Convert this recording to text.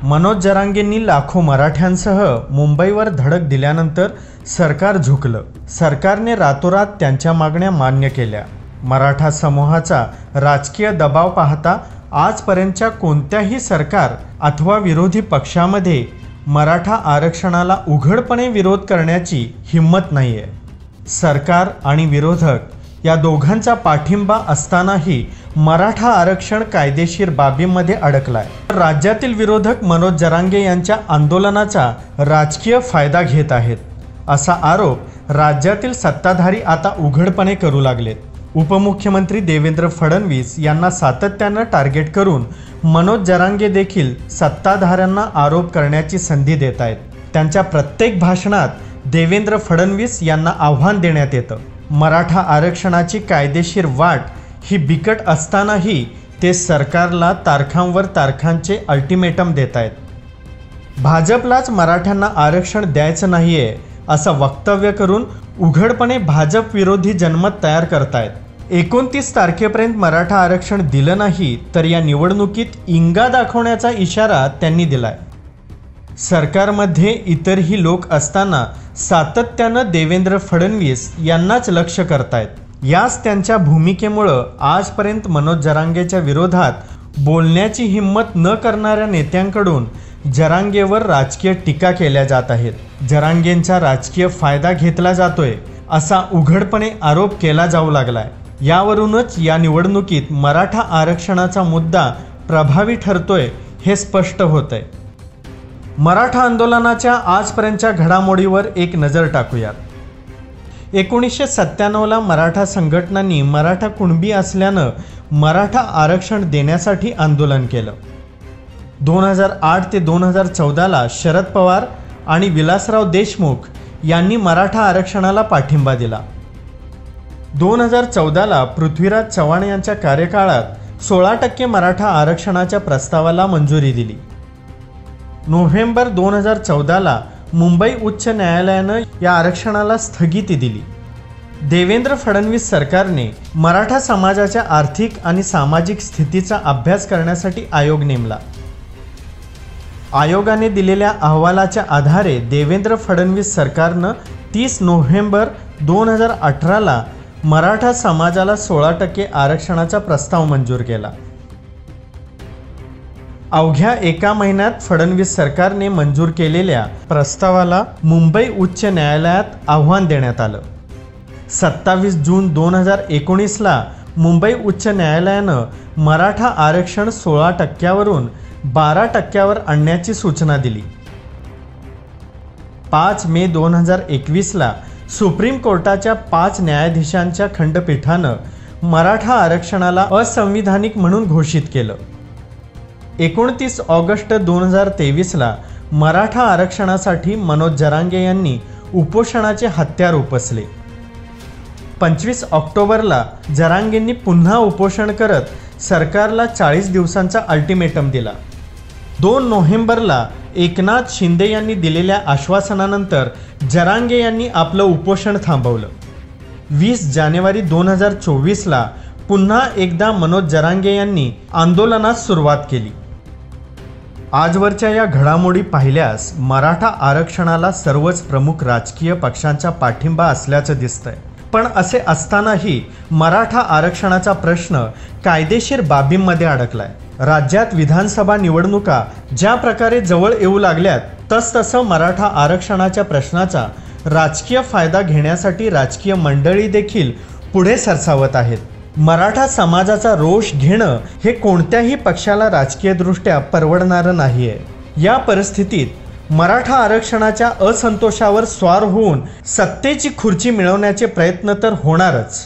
मनोज जरांगेंनी लाखो मराठ्यांसह मुंबईवर धडक दिल्यानंतर सरकार झुकलं। सरकारने रातोरात त्यांच्या मागण्या मान्य केल्या। मराठा समूहाचा राजकीय दबाव पाहता आजपर्यंतच्या कोणत्याही सरकार अथवा विरोधी पक्षामध्ये मराठा आरक्षणाला उघडपणे विरोध करण्याची हिम्मत नाहीये। सरकार आणि विरोधक या दोघांचा पाठिंबा असतानाही मराठा आरक्षण कायदेशीर बाबींमध्ये अडकलाय। राज्यातील विरोधक मनोज जरांगे यांच्या आंदोलनाचा राजकीय फायदा घेत आहेत असा आरोप राज्यातील सत्ताधारी आता उघडपणे करू लागलेत। उपमुख्यमंत्री देवेंद्र फडणवीस यांना सातत्याने टार्गेट करून मनोज जरांगे देखील सत्ताधाऱ्यांना आरोप करण्याची संधी देत आहेत। त्यांच्या प्रत्येक भाषणात देवेंद्र फडणवीस यांना आव्हान देण्यात येतं। मराठा आरक्षणाची कायदेशीर वाट ही बिकट असतानाही ते सरकारला तारखांवर तारखांचे अल्टिमेटम देत आहेत। भाजपलाच मराठ्यांना आरक्षण द्यायचं नाहीये असं वक्तव्य करून उघडपणे भाजप विरोधी जनमत तयार करतायत। 29 तारखेपर्यंत मराठा आरक्षण दिलं नाही तर या निवडणुकीत इंगा दाखवण्याचा इशारा त्यांनी दिलाय। सरकारमध्ये इतरही लोक असताना सातत्यानं देवेंद्र फडणवीस यांनाच लक्ष्य करतायत। याच त्यांच्या भूमिकेमुळे आजपर्यंत मनोज जरांगेच्या विरोधात बोलण्याची हिम्मत न करणाऱ्या नेत्यांकडून जरांगेवर राजकीय टीका केल्या जात आहेत। जरांगेंचा राजकीय फायदा घेतला जातोय असा उघडपणे आरोप केला जाऊ लागलाय। यावरूनच या निवडणुकीत मराठा आरक्षणाचा मुद्दा प्रभावी ठरतोय हे स्पष्ट होतंय। मराठा आंदोलनाच्या आजपर्यंतच्या घडामोडीवर एक नजर टाकूयात। 1997ला मराठा संघटनांनी मराठा कुणबी असल्यानं मराठा आरक्षण देण्यासाठी आंदोलन केलं। 2008 ते 2014ला शरद पवार आणि विलासराव देशमुख यांनी मराठा आरक्षणाला पाठिंबा दिला। 2014ला पृथ्वीराज चव्हाण यांच्या कार्यकाळात 16% मराठा आरक्षणाच्या प्रस्तावाला मंजुरी दिली। नोव्हेंबर 2014ला मुंबई उच्च न्यायालयानं या आरक्षणाला स्थगिती दिली। देवेंद्र फडणवीस सरकारने मराठा समाजाच्या आर्थिक आणि सामाजिक स्थितीचा अभ्यास करण्यासाठी आयोग नेमला। आयोगाने दिलेल्या अहवालाच्या आधारे देवेंद्र फडणवीस सरकारनं 30 नोव्हेंबर 2018ला मराठा समाजाला 16% आरक्षणाचा प्रस्ताव मंजूर केला। अवघ्या एका महिन्यात फडणवीस सरकारने मंजूर केलेल्या प्रस्तावाला मुंबई उच्च न्यायालयात आव्हान देण्यात आलं। 27 जून 2019ला मुंबई उच्च न्यायालयानं मराठा आरक्षण 16%वरून 12%वर आणण्याची सूचना दिली। 5 मे 2021ला सुप्रीम कोर्टाच्या 5 न्यायाधीशांच्या खंडपीठानं मराठा आरक्षणाला असंविधानिक म्हणून घोषित केलं। 29 ऑगस्ट 2023ला मराठा आरक्षणासाठी मनोज जरांगे यांनी उपोषणाचे हत्यार उपसले। 25 ऑक्टोबरला जरांगेंनी पुन्हा उपोषण करत सरकारला 40 दिवसांचा अल्टिमेटम दिला। 2 नोव्हेंबरला एकनाथ शिंदे यांनी दिलेल्या आश्वासनानंतर जरांगे यांनी आपलं उपोषण थांबवलं। 20 जानेवारी 2024ला पुन्हा एकदा मनोज जरांगे यांनी आंदोलनास सुरुवात केली। आजवरच्या या घडामोडी पाहिल्यास मराठा आरक्षणाला सर्वच प्रमुख राजकीय पक्षांचा पाठिंबा असल्याचं दिसतंय। पण असे असतानाही मराठा आरक्षणाचा प्रश्न कायदेशीर बाबींमध्ये अडकलाय। राज्यात विधानसभा निवडणुका ज्या प्रकारे जवळ येऊ लागल्यात तसतसं मराठा आरक्षणाच्या प्रश्नाचा राजकीय फायदा घेण्यासाठी राजकीय मंडळी देखील पुढे सरसावत आहेत। मराठा समाजाचा रोष घेणं हे कोणत्याही पक्षाला राजकीयदृष्ट्या परवडणारं नाहीये। या परिस्थितीत मराठा आरक्षणाच्या असंतोषावर स्वार होऊन सत्तेची खुर्ची मिळवण्याचे प्रयत्न तर होणारच।